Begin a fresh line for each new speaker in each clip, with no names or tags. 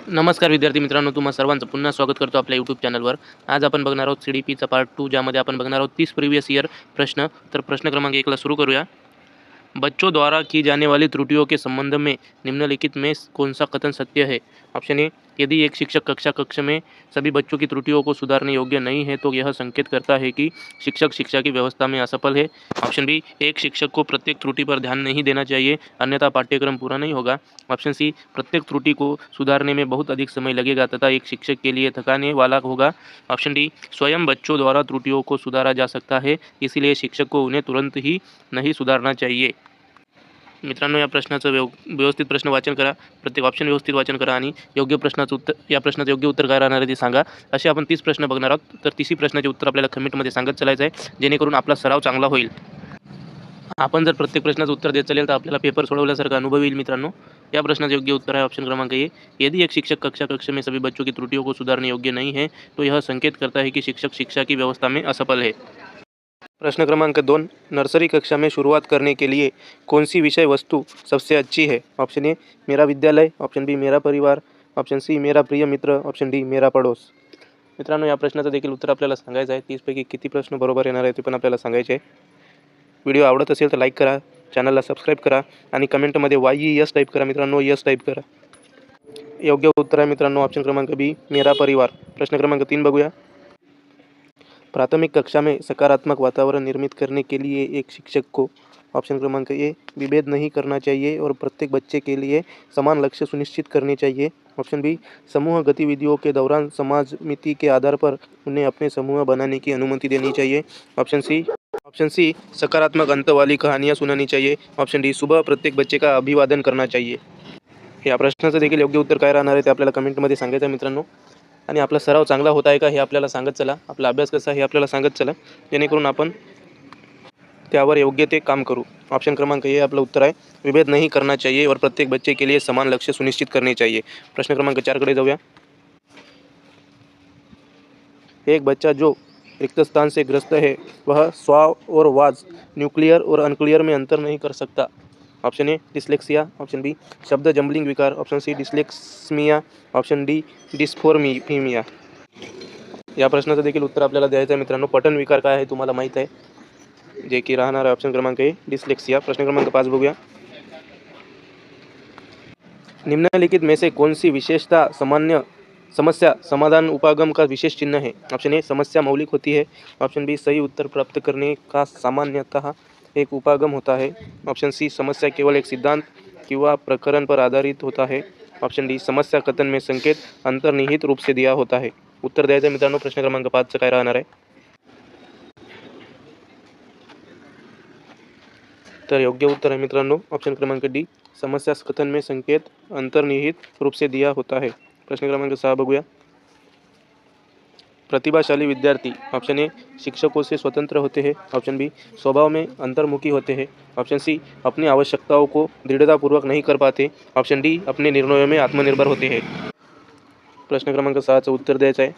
नमस्कार विद्यार्थी मित्रांनो, तुम्हा सर्वांचं पुन्हा स्वागत करतो आपल्या यूट्यूब चॅनलवर। आज आपण बघणार आहोत CDPचा पार्ट 2, ज्यामध्ये आपण बघणार आहोत 30 प्रीवियस ईयर प्रश्न। तर प्रश्न क्रमांक 1 ला सुरू करूया। बच्चों द्वारा की जाने वाली त्रुटियों के संबंध में निम्नलिखित में कौन सा कथन सत्य है? ऑप्शन ए, यदि एक शिक्षक कक्ष में सभी बच्चों की त्रुटियों को सुधारने योग्य नहीं है तो यह संकेत करता है कि शिक्षक शिक्षा की व्यवस्था में असफल है। ऑप्शन बी, एक शिक्षक को प्रत्येक त्रुटि पर ध्यान नहीं देना चाहिए, अन्यथा पाठ्यक्रम पूरा नहीं होगा। ऑप्शन सी, प्रत्येक त्रुटि को सुधारने में बहुत अधिक समय लगेगा तथा एक शिक्षक के लिए थकाने वाला होगा। ऑप्शन डी, स्वयं बच्चों द्वारा त्रुटियों को सुधारा जा सकता है, इसीलिए शिक्षक को उन्हें तुरंत ही नहीं सुधारना चाहिए। मित्रांनो, या प्रश्नाचं व्यवस्थित प्रश्न वाचन करा, प्रत्येक ऑप्शन व्यवस्थित वाचन करा आणि योग्य प्रश्नाचं उत्तर, या प्रश्नाचं योग्य उत्तर काय राहणार आहे ते सांगा। असे आपण 30 प्रश्न बघणार आहोत। तर 30 प्रश्नाचे उत्तर आपल्याला कमेंटमध्ये सांगत चालायचं आहे, जेणेकरून आपला सराव चांगला होईल। आपण जर प्रत्येक प्रश्नाचं उत्तर देत चालेल तर आपल्याला पेपर सोडवल्यासारखा अनुभव येईल। मित्रांनो, या प्रश्नाचं योग्य उत्तर आहे ऑप्शन क्रमांक ए, यदि एक शिक्षक कक्ष में सभी बच्चों की त्रुटियों को सुधारने योग्य नहीं है तो यह संकेत करता है कि शिक्षक शिक्षा की व्यवस्था में असफल है। प्रश्न क्रमांक 2, नर्सरी कक्षा में शुरुआत करने के लिए कौन सी विषय वस्तु सबसे अच्छी है? ऑप्शन ए, मेरा विद्यालय। ऑप्शन बी, मेरा परिवार। ऑप्शन सी, मेरा प्रिय मित्र। ऑप्शन डी, मेरा पडोस। मित्रांनो, या प्रश्नाचं देखील उत्तर आपल्याला सांगायचं आहे। 30 पैकी किती प्रश्न बरोबर येणार आहे ते पण आपल्याला सांगायचे आहे। व्हिडिओ आवडत असेल तर लाईक करा, चॅनलला सबस्क्राईब करा आणि कमेंटमध्ये YES टाईप करा। मित्रांनो, यस टाईप करा। योग्य उत्तर आहे मित्रांनो ऑप्शन क्रमांक बी, मेरा परिवार। प्रश्न क्रमांक 3 बघूया। प्राथमिक कक्षा में सकारात्मक वातावरण निर्मित करने के लिए एक शिक्षक को ऑप्शन क्रमांक ए, विभेद नहीं करना चाहिए और प्रत्येक बच्चे के लिए समान लक्ष्य सुनिश्चित करने चाहिए। ऑप्शन बी, समूह गतिविधियों के दौरान समाजमिति के आधार पर उन्हें अपने समूह बनाने की अनुमति देनी चाहिए। ऑप्शन सी, सकारात्मक अंत वाली कहानियाँ सुनानी चाहिए। ऑप्शन डी, सुबह प्रत्येक बच्चे का अभिवादन करना चाहिए। या प्रश्नाचं देखील योग्य उत्तर काय राहणार आहे ते आपल्याला कमेंटमध्ये सांगायचं आहे मित्रांनो। आणि आपला सराव चांगला होत आहे का हे आपल्याला सांगत चला, आपला अभ्यास कसा आहे हे आपल्याला सांगत चला, जेणेकरून आपण त्यावर योग्य ते काम करू। ऑप्शन क्रमांक ए आपलं उत्तर आहे, विभेद नहीं करना चाहिए और प्रत्येक बच्चे के लिए समान लक्ष्य सुनिश्चित करने चाहिए। प्रश्न क्रमांक 4 कडे जाऊया। एक बच्चा जो रिक्त स्थान से ग्रस्त है वह स्वाव और वाज, न्यूक्लियर और अनक्लियर में अंतर नहीं कर सकता। Option A, dyslexia. Option B, शब्द जम्बलिंग विकार। Option C, dyslexemia. Option D, dysformia. या प्रश्नाचं देखील उत्तर आपल्याला द्यायचं आहे मित्रांनो। पठन विकार काय आहे तुम्हाला माहीत आहे, जे की राहणार आहे ऑप्शन क्रमांक ए, डिस्लेक्सिया। प्रश्न क्रमांक 5 बघूया। निम्नलिखित में से कौन सी विशेषता सामान्य समस्या समाधान उपागम का विशेष चिन्ह है? ऑप्शन ए, समस्या मौलिक होती है। ऑप्शन बी, सही उत्तर प्राप्त करने का सामान्यतः एक उपागम होता है। ऑप्शन सी, समस्या केवल एक सिद्धांत किंवा प्रकरण पर आधारित होता है। ऑप्शन डी, समस्या कथन में संकेत अंतर्निहित रूप से दिया होता है। उत्तर द्यायचं मित्रांनो प्रश्न क्रमांक 5चं काय राहणार आहे? तर योग्य उत्तर आहे मित्रांनो ऑप्शन क्रमांक डी, समस्या कथन में संकेत अंतर्निहित रूप से दिया होता है। प्रश्न क्रमांक 6 बघूया। प्रतिभाशाली विद्यार्थी ऑप्शन ए, शिक्षकों से स्वतंत्र होते हैं। ऑप्शन बी, स्वभाव में अंतर्मुखी होते हैं। ऑप्शन सी, अपनी आवश्यकताओं को दृढ़तापूर्वक नहीं कर पाते। ऑप्शन डी, अपने निर्णयों में आत्मनिर्भर होते हैं। प्रश्न क्रमांक 6चं उत्तर द्यायचं आहे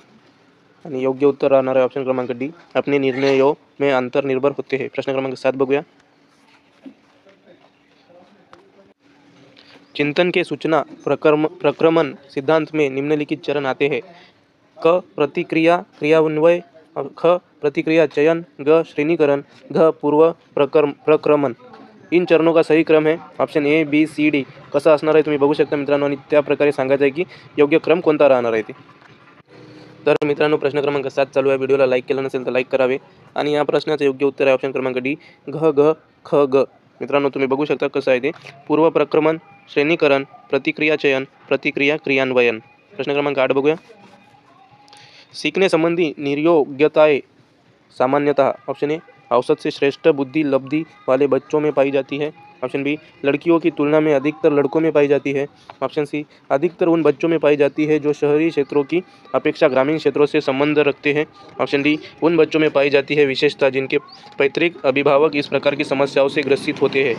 आणि योग्य उत्तर राहणार आहे ऑप्शन क्रमांक डी, अपने निर्णयों में अंतर्निर्भर होते हैं। प्रश्न क्रमांक 7 बघूया। चिंतन के सूचना प्रक्रमण सिद्धांत में निम्नलिखित चरण आते हैं। क, प्रतिक्रिया क्रियान्वय। ख, प्रतिक्रिया चयन। ग, श्रेणीकरण। घ, पूर्व प्रक्रमण। इन चरणों का सही क्रम है option A, B, C, D. कसं असणार आहे तुम्ही बघू शकता मित्रांनो, आणि त्या प्रकारे सांगायचं आहे की योग्य क्रम कोणता राहणार आहे ते। तर मित्रांनो, प्रश्न क्रमांक 7 चालू आहे। व्हिडिओला लाईक केलं नसेल तर लाईक करावे आणि या प्रश्नाचं योग्य उत्तर आहे ऑप्शन क्रमांक डी, घ, ग, ख, ग। मित्रांनो, तुम्ही बघू शकता कसं आहे ते, पूर्व प्रक्रमण, श्रेणीकरण, प्रतिक्रिया चयन, प्रतिक्रिया क्रियान्वयन। प्रश्न क्रमांक 8 बघूया। सीखने संबंधी निर्योग्यताएं सामान्यतः ऑप्शन ए, औसत से श्रेष्ठ बुद्धि लब्धि वाले बच्चों में पाई जाती है। ऑप्शन बी, लड़कियों की तुलना में अधिकतर लड़कों में पाई जाती है। ऑप्शन सी, अधिकतर उन बच्चों में पाई जाती है जो शहरी क्षेत्रों की अपेक्षा ग्रामीण क्षेत्रों से संबंध रखते हैं। ऑप्शन डी, उन बच्चों में पाई जाती है विशेषता जिनके पैतृक अभिभावक इस प्रकार की समस्याओं से ग्रसित होते हैं।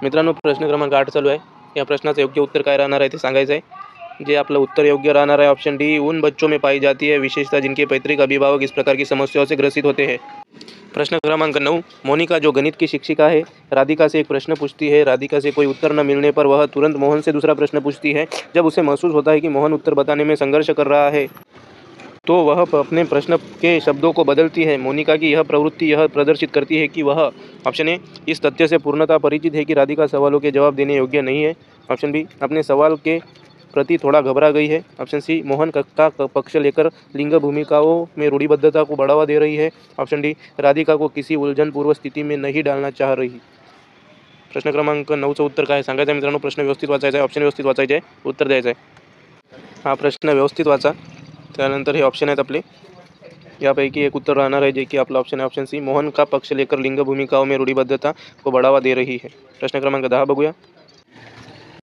मित्रांनो, प्रश्न क्रमांक 8 चालू आहे। या प्रश्नाचं योग्य उत्तर काय राहणार आहे ते सांगायचं आहे। जे आपलं उत्तर योग्य राहणार आहे ऑप्शन डी, उन बच्चों में पाई जाती है, विशेषतः जिनके पैतृक अभिभावक इस प्रकार की समस्याओं से ग्रसित होते हैं। प्रश्न क्रमांक 9, मोनिका जो गणित की शिक्षिका है राधिका से एक प्रश्न पूछती है। राधिका से कोई उत्तर न मिलने पर वह तुरंत मोहन से दूसरा प्रश्न पूछती है। जब उसे महसूस होता है कि मोहन उत्तर बताने में संघर्ष कर रहा है तो वह अपने प्रश्न के शब्दों को बदलती है। मोनिका की यह प्रवृत्ति यह प्रदर्शित करती है कि वह ऑप्शन ए, इस तथ्य से पूर्णतः परिचित है कि राधिका सवालों के जवाब देने योग्य नहीं है। ऑप्शन बी, अपने सवाल के प्रति थोड़ा घबरा गई है। ऑप्शन सी, मोहन का पक्ष लेकर लिंग भूमिकाओं में रूढ़िबद्धता को बढ़ावा दे रही है। ऑप्शन डी, राधिका को किसी उलझनपूर्व स्थिती में नहीं डालना चाह रही। प्रश्न क्रमांक 9चं उत्तर काय सांगायचं आहे मित्रांनो? प्रश्न व्यवस्थित वाचायचा आहे, ऑप्शन व्यवस्थित वाचायचे आहे, उत्तर द्यायचं आहे। हा प्रश्न व्यवस्थित वाचा, त्यानंतर हे ऑप्शन आहेत आपले, यापैकी एक उत्तर राहणार आहे जे की आपला ऑप्शन आहे ऑप्शन सी, मोहन का पक्ष लेकर लिंग भूमिकाओं में रूढ़िबद्धता को बढ़ावा दे रही है। प्रश्न क्रमांक 10 बघूया।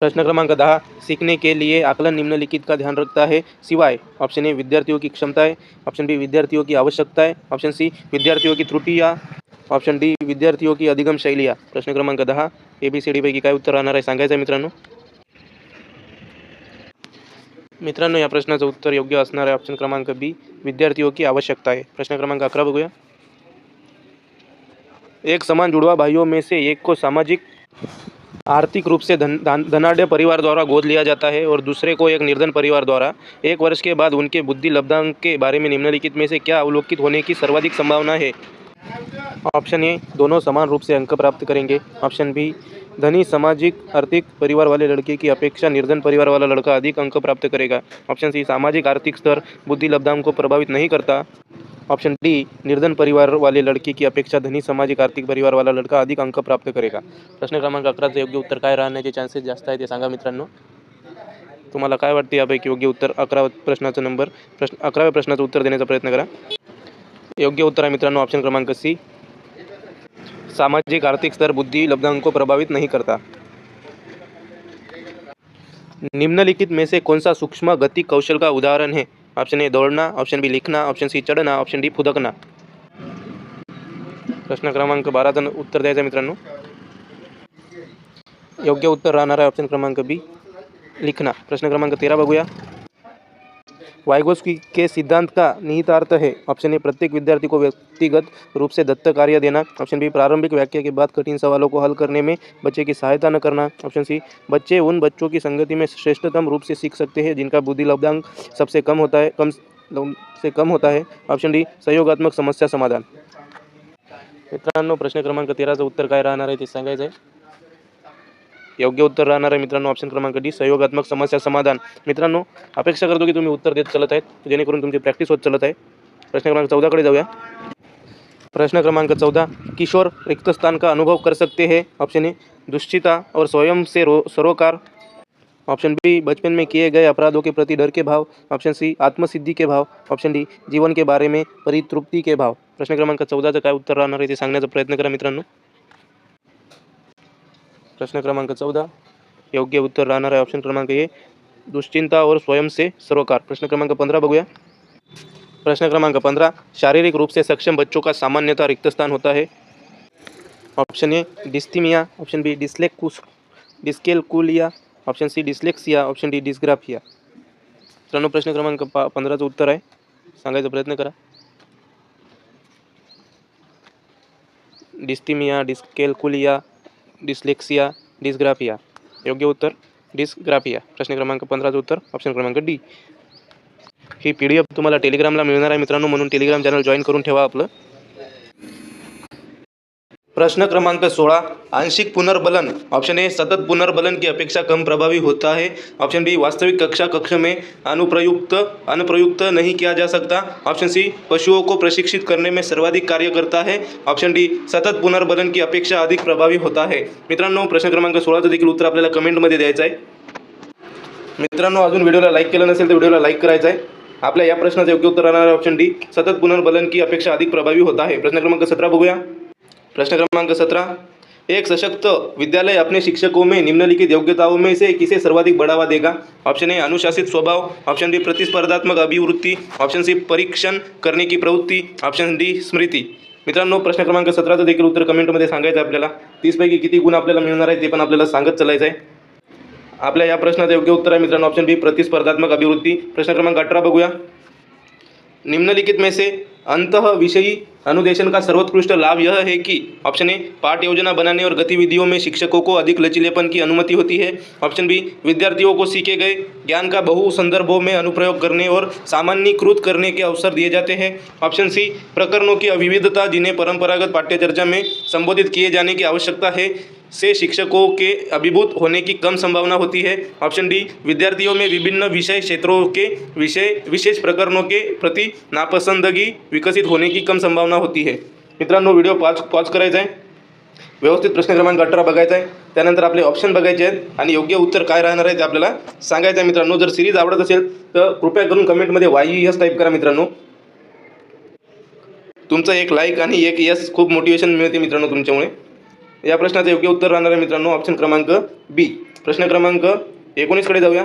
प्रश्न क्रमांक 10, सीखने के लिए आकलन निम्नलिखित का ध्यान रखता है सिवाय ऑप्शन ए, विद्यार्थियों की क्षमताएं, ऑप्शन बी, विद्यार्थियों की आवश्यकताएं, ऑप्शन सी, विद्यार्थियों की त्रुटियां, ऑप्शन डी, विद्यार्थियों की अधिगम शैलियां। प्रश्न क्रमांक 10 ABCD पैकी काय उत्तर राहणार आहे सांगायचं आहे मित्रांनो? मित्रांनो, या प्रश्नाचं उत्तर योग्य असणार आहे ऑप्शन क्रमांक बी, विद्यार्थियों की आवश्यकता है। प्रश्न क्रमांक 11 बघूया। एक समान जुड़वा भाइयों में से एक को सामाजिक आर्थिक रूप से धनाढ़ परिवार द्वारा गोद लिया जाता है और दूसरे को एक निर्धन परिवार द्वारा। 1 वर्ष के बाद उनके बुद्धि लब्धांक के बारे में निम्नलिखित में से क्या अवलोकित होने की सर्वाधिक संभावना है? ऑप्शन ए, दोनों समान रूप से अंक प्राप्त करेंगे। ऑप्शन बी, धनी सामाजिक आर्थिक परिवार वाले लड़के की अपेक्षा निर्धन परिवार वाला लड़का अधिक अंक प्राप्त करेगा। ऑप्शन सी, सामाजिक आर्थिक स्तर बुद्धि लब्धांक को प्रभावित नहीं करता। ऑप्शन डी, निर्धन परिवार वाले लड़के की अपेक्षा धनी सामाजिक आर्थिक परिवार वाला लड़का अधिक अंक प्राप्त करेगा। प्रश्न क्रमांक 11चं योग्य उत्तर काय राहण्याचे चान्सेस जास्त आहे ते सांगा मित्रांनो? तुम्हाला काय वाटते यापैकी योग्य उत्तर? 11व्या प्रश्नाचं उत्तर देण्याचा प्रयत्न करा। योग्य उत्तर आहे मित्रांनो ऑप्शन क्रमांक सी, सामाजिक आर्थिक स्तर बुद्धि लब्धांक को प्रभावित नहीं करता। निम्नलिखित में से कौन सा सूक्ष्म गति कौशल का उदाहरण है? ऑप्शन ए, दौड़ना, ऑप्शन बी, लिखना, ऑप्शन सी, चढ़ना, ऑप्शन डी, फुदकना। प्रश्न क्रमांक 12चं उत्तर द्यायचं मित्रांनो। योग्य उत्तर राहणार आहे ऑप्शन क्रमांक बी, लिखना। प्रश्न क्रमांक 13 बघूया। वाइगोत्स्की के सिद्धांत का निहितार्थ है। ऑप्शन ए, प्रत्येक विद्यार्थी को व्यक्तिगत रूप से दत्त कार्य देना। ऑप्शन बी, प्रारंभिक व्याख्या के बाद कठिन सवालों को हल करने में बच्चे की सहायता न करना। ऑप्शन सी, बच्चे उन बच्चों की संगति में श्रेष्ठतम रूप से सीख सकते हैं जिनका बुद्धि लब्धांक सबसे कम होता है। ऑप्शन डी, सहयोगात्मक समस्या समाधान। मित्रांनो, प्रश्न क्रमांक 13चं उत्तर काय राहणार आहे ते सांगायचं आहे। योग्य उत्तर राहणार आहे मित्रांनो ऑप्शन क्रमांक डी, सहयोगात्मक समस्या समाधान। मित्रांनो, अपेक्षा करतो की तुम्ही उत्तर देत चलत आहेत जेणेकरून तुमची प्रॅक्टिस होत चलत आहे। प्रश्न क्रमांक 14 कडे जाऊया। प्रश्न क्रमांक 14, किशोर रिक्त स्थान का अनुभव कर सकते हैं। ऑप्शन ए, दुश्चिंता और स्वयं से सरोकार। ऑप्शन बी, बचपन में किए गए अपराधों के प्रति डर के भाव। ऑप्शन सी, आत्मसिद्धि के भाव। ऑप्शन डी, जीवन के बारे में परितृप्ति के भाव। प्रश्न क्रमांक 14चं काय उत्तर राहणार आहे ते सांगण्याचा प्रयत्न करा मित्रांनो। प्रश्न क्रमांक 14 योग्य उत्तर राहणार आहे ऑप्शन क्रमांक ए, दुश्चिंता और स्वयं से सरोकार। प्रश्न क्रमांक 15 बघूया। प्रश्न क्रमांक 15, शारीरिक रूप से सक्षम बच्चों का सामान्यतः रिक्त स्थान होता है। Option A, dysthymia, option B, dyscalculia, option C, dyslexia, option D, dysgraphia. मित्रांनो, प्रश्न क्रमांक 15चं उत्तर आहे, सांगायचा प्रयत्न करा। Dysthymia, dyscalculia, dyslexia, dysgraphia. योग्य उत्तर डिस्ग्राफिया। प्रश्न क्रमांक 15चं उत्तर ऑप्शन क्रमांक डी। ही PDF तुम्हाला टेलिग्रामला मिळणार आहे मित्रांनो, म्हणून टेलिग्राम चॅनल जॉईन करून ठेवा आपलं। प्रश्न क्रमांक 16, आंशिक पुनर्बलन। ऑप्शन ए, सतत पुनर्बलन की अपेक्षा कम प्रभावी होता है। ऑप्शन बी, वास्तविक कक्ष में अनुप्रयुक्त नहीं किया जा सकता। ऑप्शन सी, पशुओं को प्रशिक्षित करने में सर्वाधिक कार्य करता है। ऑप्शन डी, सतत पुनर्बलन की अपेक्षा अधिक प्रभावी होता है। मित्रांनो, प्रश्न क्रमांक 16चं देखील उत्तर आपल्याला कमेंटमध्ये द्यायचं आहे। मित्रांनो, अजून व्हिडिओला लाईक केलं नसेल तर व्हिडिओला लाईक करायचं आहे। आपल्या या प्रश्नाचं योग्य उत्तर राहणार आहे ऑप्शन डी, सतत पुनर्बलन की अपेक्षा अधिक प्रभावी होता है। प्रश्न क्रमांक 17 बघूया। प्रश्न क्रमांक 17, एक सशक्त विद्यालय अपने शिक्षकों में निम्नलिखित योग्यताओं में से किसे सर्वाधिक बढ़ावा देगा? ऑप्शन ए, अनुशासित स्वभाव। ऑप्शन बी, प्रतिस्पर्धात्मक अभिवृत्ती। ऑप्शन सी, परीक्षण करने की प्रवृत्ती। ऑप्शन डी, स्मृती। मित्रांनो, प्रश्न क्रमांक 17चं देखील उत्तर कमेंटमध्ये सांगायचं आहे आपल्याला। 30 पैकी किती गुण आपल्याला मिळणार आहे ते पण आपल्याला सांगत चालायचं आहे। आपल्या या प्रश्नाचं योग्य उत्तर आहे मित्रांनो ऑप्शन बी प्रतिस्पर्धात्मक अभिवृत्ती. प्रश्न क्रमांक 18 बघूया. निम्नलिखित में से अंतः विषयी अनुदेशन का सर्वोत्कृष्ट लाभ यह है कि ऑप्शन ए पाठ योजना बनाने और गतिविधियों में शिक्षकों को अधिक लचीलेपन की अनुमति होती है. ऑप्शन बी विद्यार्थियों को सीखे गए ज्ञान का बहु संदर्भों में अनुप्रयोग करने और सामान्यीकृत करने के अवसर दिए जाते हैं. ऑप्शन सी प्रकरणों की विविधता जिन्हें परंपरागत पाठ्यचर्चा में संबोधित किए जाने की आवश्यकता है से शिक्षकों के अभिभूत होने की कम संभावना होती है. ऑप्शन डी विद्यार्थियों में विभिन्न विषय क्षेत्रों के विशेष प्रकरणों के प्रति नापसंदगी विकसित होने की कम संभावना होती है. मित्रांनो व्हिडिओ पॉज करायचा आहे, व्यवस्थित प्रश्न क्रमांक 18 बघायचा आहे, त्यानंतर आपले ऑप्शन बघायचे आहेत आणि योग्य उत्तर काय राहणार आहे ते आपल्याला सांगायचं आहे. मित्रांनो जर सिरीज आवडत असेल तर कृपया करून कमेंटमध्ये YES टाईप करा. मित्रांनो तुमचं एक लाईक आणि एक यस खूप मोटिवेशन मिळते मित्रांनो तुमच्यामुळे. या प्रश्नाचं योग्य उत्तर राहणार आहे मित्रांनो ऑप्शन क्रमांक बी. प्रश्न क्रमांक 19 कडे जाऊया.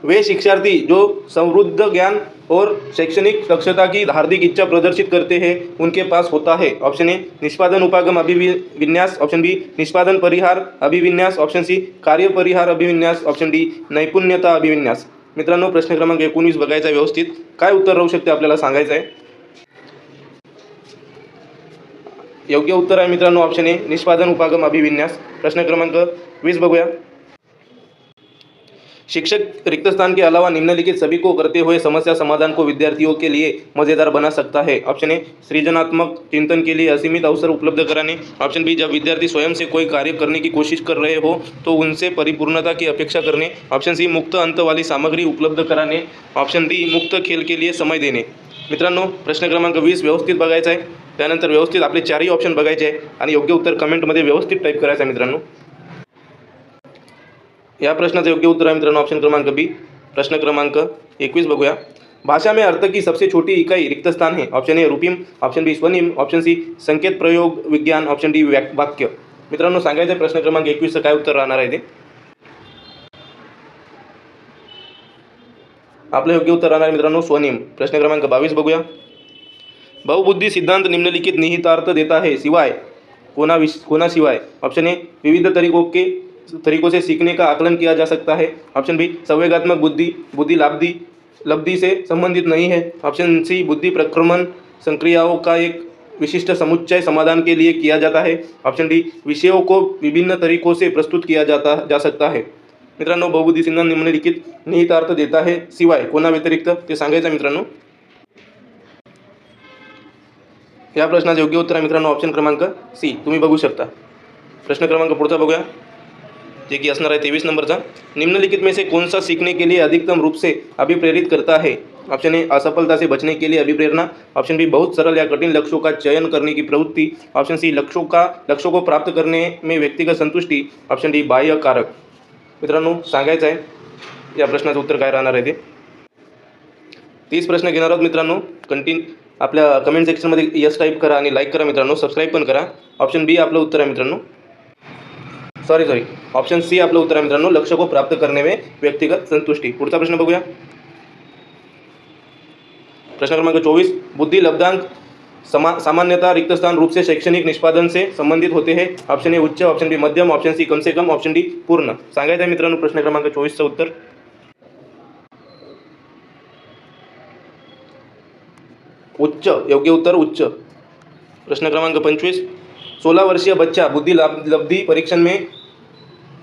वे शिक्षार्थी जो समृद्ध ज्ञान और शैक्षणिक दक्षता की हार्दिक इच्छा प्रदर्शित करते हैं उनके पास होता है. ऑप्शन ए निष्पादन उपागम अभिविन्यास. ऑप्शन बी निष्पादन परिहार अभिविन्यास. ऑप्शन सी कार्य परिहार अभिविन्यास. ऑप्शन डी नैपुण्यता अभिविन्यास. मित्रांनो प्रश्न क्रमांक 19 बघायचा व्यवस्थित, काय उत्तर राहू शकते आपल्याला सांगायचं आहे. योग्य उत्तर आहे मित्रांनो ऑप्शन ए निष्पादन उपागम अभिविन्यास. प्रश्न क्रमांक 20 बघूया. शिक्षक रिक्त स्थान के अलावा निम्नलिखित सभी को करते हुए समस्या समाधान को विद्यार्थियों के लिए मज़ेदार बना सकता है. ऑप्शन ए सृजनात्मक चिंतन के लिए असीमित अवसर उपलब्ध कराने. ऑप्शन बी जब विद्यार्थी स्वयं से कोई कार्य करने की कोशिश कर रहे हो तो उनसे परिपूर्णता की अपेक्षा करने. ऑप्शन सी मुक्त अंत वाली सामग्री उपलब्ध कराने. ऑप्शन डी मुक्त खेल के लिए समय देणे. मित्रांनो प्रश्न क्रमांक 20 व्यवस्थित बघायचा आहे, त्यानंतर व्यवस्थित आपले चारही ऑप्शन बघायचे आहे आणि योग्य उत्तर कमेंटमध्ये व्यवस्थित टाईप करायचं आहे. मित्रांनो या प्रश्नाचं योग्य उत्तर आहे मित्रांनो ऑप्शन क्रमांक बी. प्रश्न क्रमांक 21 बघूया. भाषा में अर्थ की सबसे छोटी इकाई रिक्त स्थान है. ऑप्शन ए रूपिम. ऑप्शन बी स्वनिम. ऑप्शन सी संकेत प्रयोग विज्ञान. ऑप्शन डी वाक्य. मित्रांनो सांगायचं प्रश्न क्रमांक 21चं काय उत्तर राहणार आहे ते. आपलं योग्य उत्तर राहणार मित्रांनो स्वनिम. प्रश्न क्रमांक 22 बघूया. बहुबुद्धि सिद्धांत निम्नलिखित निहितार्थ देता है सिवाय कोना सिवाय. ऑप्शन ए विविध तरीकों से सीखने का आकलन किया जा सकता है. ऑप्शन बी संवेगात्मक बुद्धि लब्धि से संबंधित नहीं है. ऑप्शन सी बुद्धि प्रक्रमण संक्रियाओं का एक विशिष्ट समुच्चय समाधान के लिए किया जाता है. ऑप्शन डी विषयों को विभिन्न तरीकों से प्रस्तुत किया जा सकता है. मित्रांनो बहुबुद्धि सिद्धांत निम्नलिखित निहितार्थ देता है शिवाय कोणा व्यतिरिक्त ते सांगायचं मित्रांनो. या प्रश्नाचं योग्य उत्तर आहे मित्रांनो ऑप्शन क्रमांक सी. तुम्ही बघू शकता. प्रश्न क्रमांक पुढचा बघूया जे की असणार आहे 23 नंबरचा. निम्नलिखित में से कौन सा सीखने के लिए अधिकतम रूप से अभिप्रेरित करता है. ऑप्शन ए असफलता से बचने के लिए अभिप्रेरणा. ऑप्शन बी बहुत सरल या कठिन लक्ष्यों का चयन करने की प्रवृत्ति. ऑप्शन सी लक्ष्यों को प्राप्त करने में व्यक्तिगत संतुष्टि. ऑप्शन डी बाह्य कारक. मित्रांनो सांगायचं आहे या प्रश्नाचं उत्तर काय राहणार आहे ते. 30 प्रश्न घेणार आहोत मित्रांनो. आपल्या कमेंट सेक्शनमध्ये यस टाईप करा आणि लाईक करा मित्रांनो. सबस्क्राईब पण करा. ऑप्शन बी आपलं उत्तर आहे मित्रांनो. सॉरी ऑप्शन सी आपलं उत्तर आहे मित्रांनो लक्ष्य को प्राप्त करने में व्यक्तिगत संतुष्टि. पुढचा प्रश्न बघूया. प्रश्न क्रमांक 24 बुद्धि लब्धांक सामान्यतः रिक्त स्थान रूप से शैक्षणिक निष्पादन से संबंधित होते हैं. ऑप्शन ए उच्च. ऑप्शन बी मध्यम. ऑप्शन सी कम से कम. ऑप्शन डी पूर्ण. सांगायचं आहे मित्रांनो प्रश्न क्रमांक 24चं उत्तर. उच्च. योग्य उत्तर उच्च. प्रश्न क्रमांक 25 16 वर्षीय बच्चा बुद्धि लब्धि परीक्षण में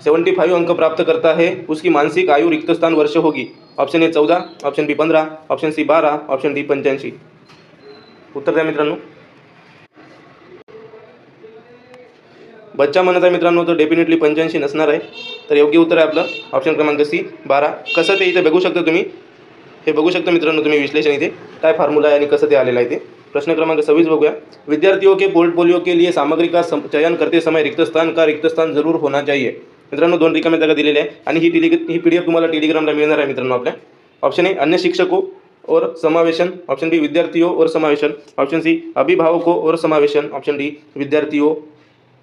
75 अंक प्राप्त करता है उसकी मानसिक आयु रिक्त स्थान वर्ष होगी. Option A 14. Option B 15. Option C 12. Option D 85. उत्तर द्या मित्रांनो. बच्चा म्हणत आहे मित्रांनो तर डेफिनेटली 85 नसणार आहे. तर योग्य उत्तर आहे आपलं ऑप्शन क्रमांक सी 12. कसं ते इथे बघू शकता तुम्ही. हे बघू शकता मित्रांनो तुम्ही विश्लेषण इथे काय फॉर्म्युला आहे आणि कसं ते आलेलं आहे ते. प्रश्न क्रमांक 26 बघूया. विद्यार्थियों के पोर्टफोलियो के लिए सामग्री का चयन करते समय रिक्त स्थान जरूर होना चाहिए. मित्रांनो 2 रिकाम्या जागा दिलेल्या आहे आणि ही PDF तुम्हाला टेलिग्रामला मिळणार आहे मित्रांनो आपल्या. ऑप्शन ए अन्य शिक्षकों और समावेशन. ऑप्शन बी विद्यार्थियों और समावेशन. ऑप्शन सी अभिभावकों और समावेशन. ऑप्शन डी विद्यार्थियों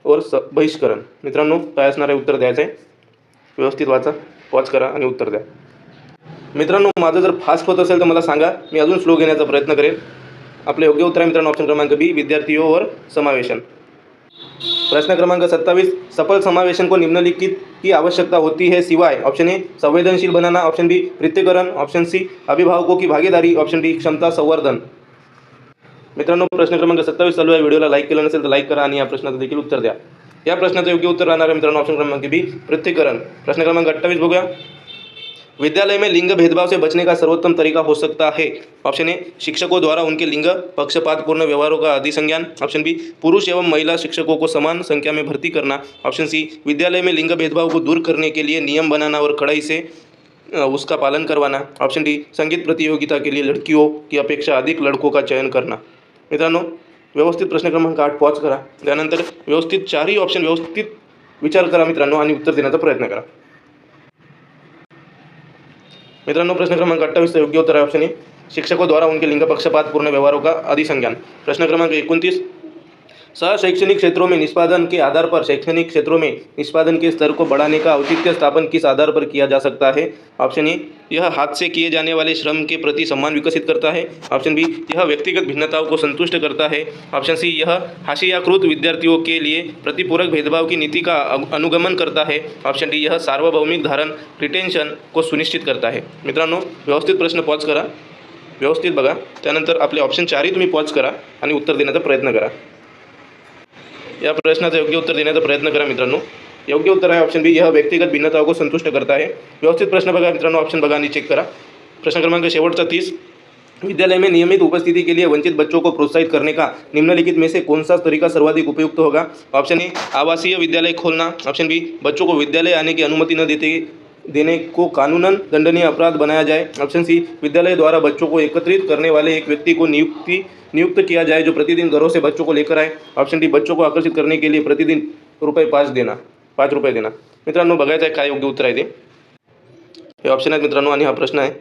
और बहिष्करण. मित्रांनो काय असणार आहे उत्तर द्यायचं आहे. व्यवस्थित वाचा, पॉज करा आणि उत्तर द्या. मित्रांनो माझं जर फास्ट होत असेल तर मला सांगा, मी अजून स्लो घेण्याचा प्रयत्न करेन. आपले योग्य उत्तर आहे मित्रांनो ऑप्शन क्रमांक बी विद्यार्थियों और समावेशन. प्रश्न क्रमांक 27, सफल समावेशन को निम्नलिखित की आवश्यकता होती है सिवाय ऑप्शन ए संवेदनशील बनाना, ऑप्शन बी पृथक्करण, ऑप्शन सी अभिभावकों की भागीदारी, ऑप्शन डी क्षमता संवर्धन. मित्रांनो, प्रश्न क्रमांक 27 चालू आहे. व्हिडिओला लाईक केलं नसेल तर लाईक करा आणि या प्रश्नाचं देखील उत्तर द्या. या प्रश्नाचं योग्य उत्तर राहणार आहे मित्रांनो ऑप्शन क्रमांक बी पृथक्करण. प्रश्न क्रमांक 28 बघूया. विद्यालय में लिंग भेदभाव से बचने का सर्वोत्तम तरीका हो सकता है. ऑप्शन ए शिक्षकों द्वारा उनके लिंग पक्षपातपूर्ण व्यवहारों का अधिसंज्ञान, ऑप्शन बी पुरुष एवं महिला शिक्षकों को समान संख्या में भर्ती करना, ऑप्शन सी विद्यालय में लिंग भेदभाव को दूर करने के लिए नियम बनाना और कड़ाई से उसका पालन करवाना, ऑप्शन डी संगीत प्रतियोगिता के लिए लड़कियों की अपेक्षा अधिक लड़कों का चयन करना. मित्रांनो, व्यवस्थित प्रश्न क्रमांक 8 पॉज करा. त्यानंतर व्यवस्थित चारही ऑप्शन व्यवस्थित विचार करा मित्रांनो आणि उत्तर देण्याचा प्रयत्न करा. मित्रांनो, प्रश्न क्रमांक 28 योग्य उत्तर आहे ऑप्शन ए शिक्षकों द्वारा उनके लिंग पक्षपातपूर्ण व्यवहारों का अधिसंज्ञान. प्रश्न क्रमांक 29, शैक्षणिक क्षेत्रों में निष्पादन के आधार पर शैक्षणिक क्षेत्रों में निष्पादन के स्तर को बढ़ाने का औचित्य स्थापन किस आधार पर किया जा सकता है. ऑप्शन ए यह हाथ से किए जाने वाले श्रम के प्रति सम्मान विकसित करता है, ऑप्शन बी यह व्यक्तिगत भिन्नताओं को संतुष्ट करता है, ऑप्शन सी यह हाशियाकृत विद्यार्थियों के लिए प्रतिपूरक भेदभाव की नीति का अनुगमन करता है, ऑप्शन डी यह सार्वभौमिक धारण रिटेन्शन को सुनिश्चित करता है. मित्रांनो, व्यवस्थित प्रश्न पॉज करा, व्यवस्थित बघा. त्यानंतर आपले ऑप्शन चारही तुम्ही पॉज करा आणि उत्तर देण्याचा प्रयत्न करा. या प्रश्नाचं योग्य उत्तर देण्याचा प्रयत्न करा मित्रांनो. योग्य उत्तर आहे ऑप्शन बी यह व्यक्तिगत भिन्नताओं को संतुष्ट करता है. व्यवस्थित प्रश्न बघा मित्रांनो, ऑप्शन बघा आणि चेक करा. प्रश्न क्रमांक शेवटचा 30, विद्यालय में नियमित उपस्थिति के लिए वंचित बच्चों को प्रोत्साहित करने का निम्नलिखित में से कौन सा तरीका सर्वाधिक उपयुक्त होगा. ऑप्शन ए आवासीय विद्यालय खोलना, ऑप्शन बी बच्चों को विद्यालय आने की अनुमति न देने को कानूनन दंडनीय अपराध बनाया जाए, ऑप्शन सी विद्यालय द्वारा बच्चों को एकत्रित करने वाले एक व्यक्ति को नियुक्त किया जाए जो प्रतिदिन घरों से बच्चों को लेकर आए, ऑप्शन डी बच्चों को आकर्षित करने के लिए प्रतिदिन ₹5 देना. मित्रांनो, बघायचं आहे काय योग्य उत्तर आहे ते. हे ऑप्शन आहेत मित्रांनो आणि हा प्रश्न आहे.